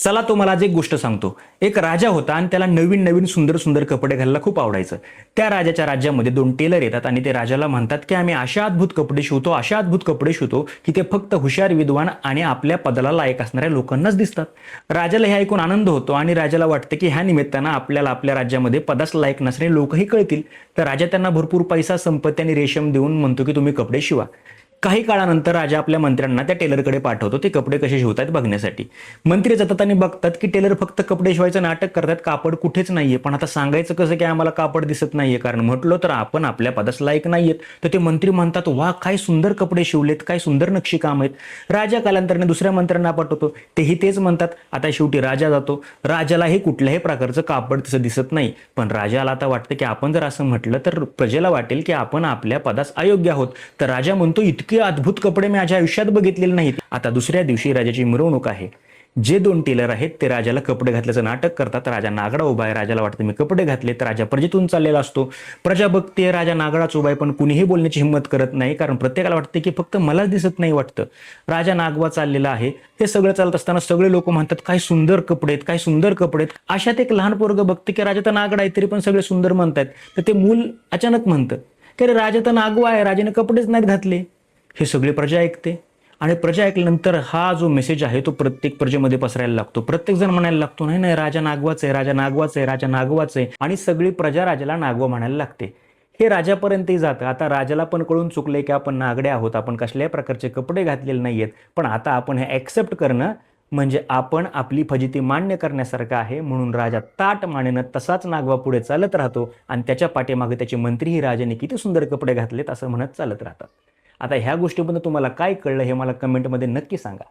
चला तुम्हाला आज एक गोष्ट सांगतो. एक राजा होता आणि त्याला नवीन नवीन सुंदर सुंदर कपडे घालायला खूप आवडायचं. त्या राजाच्या राज्यामध्ये 2 टेलर येतात आणि ते राजाला म्हणतात की आम्ही अशा अद्भुत कपडे शिवतो, अशा अद्भुत कपडे शिवतो की ते फक्त हुशार, विद्वान आणि आपल्या पदाला लायक असणाऱ्या लोकांनाच दिसतात. राजाला हे ऐकून आनंद होतो आणि राजाला वाटतं की ह्या निमित्तानं आपल्याला आपल्या राज्यामध्ये पदास लायक नसणारे लोकही कळतील. तर राजा त्यांना भरपूर पैसा, संपत्ती आणि रेशम देऊन म्हणतो की तुम्ही कपडे शिवा. काही काळानंतर राजा आपल्या मंत्र्यांना त्या टेलरकडे पाठवतो ते कपडे कसे शिवतात बघण्यासाठी. मंत्री जातात आणि बघतात की टेलर फक्त कपडे शिवायचं नाटक करतात, कापड कुठेच नाहीये. पण आता सांगायचं कसं की आम्हाला कापड दिसत नाहीये, कारण म्हटलं तर आपण आपल्या पदास लायक नाहीयेत. तर ते मंत्री म्हणतात, वा काय सुंदर कपडे शिवलेत, काय सुंदर नक्षीकाम आहेत. राजा कालांतराने दुसऱ्या मंत्र्यांना पाठवतो, तेही तेच म्हणतात. आता शेवटी राजा जातो. राजालाही कुठल्याही प्रकारचं कापड तसं दिसत नाही. पण राजाला आता वाटतं की आपण जर असं म्हटलं तर प्रजेला वाटेल की आपण आपल्या पदास अयोग्य आहोत. तर राजा म्हणतो, इतके अद्भुत कपडे मी माझ्या आयुष्यात बघितलेले नाहीत. आता दुसऱ्या दिवशी राजाची मिरवणूक आहे. जे 2 टेलर आहेत ते राजाला कपडे घातल्याचं नाटक करतात. राजा नागडा उभा आहे. राजाला वाटतं मी कपडे घातले. तर राजा प्रजेतून चाललेला असतो. प्रजा बघते राजा नागडाच उभा आहे, पण कुणीही बोलण्याची हिंमत करत नाही, कारण प्रत्येकाला वाटते की फक्त मलाच दिसत नाही वाटतं. राजा नागवा चाललेला आहे. हे सगळं चालत असताना सगळे लोक म्हणतात काय सुंदर कपडे आहेत, काय सुंदर कपडे आहेत. अशात एक लहान पोरगं बघते की राजा तर नागडा आहे तरी पण सगळे सुंदर म्हणतात. तर ते मूल अचानक म्हणतं की अरे राजा तर नागवा आहे, राजाने कपडेच नाहीत घातले. हे सगळे प्रजा ऐकते आणि प्रजा ऐकल्यानंतर हा जो मेसेज आहे तो प्रत्येक प्रजेमध्ये पसरायला लागतो. प्रत्येक जण म्हणायला लागतो, नाही नाही, राजा नागवाच आहे, राजा नागवाच आहे, राजा नागवाच आहे. आणि सगळी प्रजा राजाला नागवा म्हणायला लागते. हे राजापर्यंतही जातं. आता राजाला पण कळून चुकलंय की आपण नागडे आहोत, आपण कसल्याही प्रकारचे कपडे घातलेले नाहीयेत. पण आता आपण हे ऍक्सेप्ट करणं म्हणजे आपण आपली फजिती मान्य करण्यासारखं आहे. म्हणून राजा ताट मानेनं तसाच नागवा पुढे चालत राहतो आणि त्याच्या पाठीमागे त्याचे मंत्रीही राजाने किती सुंदर कपडे घातलेत असं म्हणत चालत राहतात. आता ह्या गोष्टीबद्दल तुम्हाला काय कळलं हे मला कमेंटमध्ये नक्की सांगा.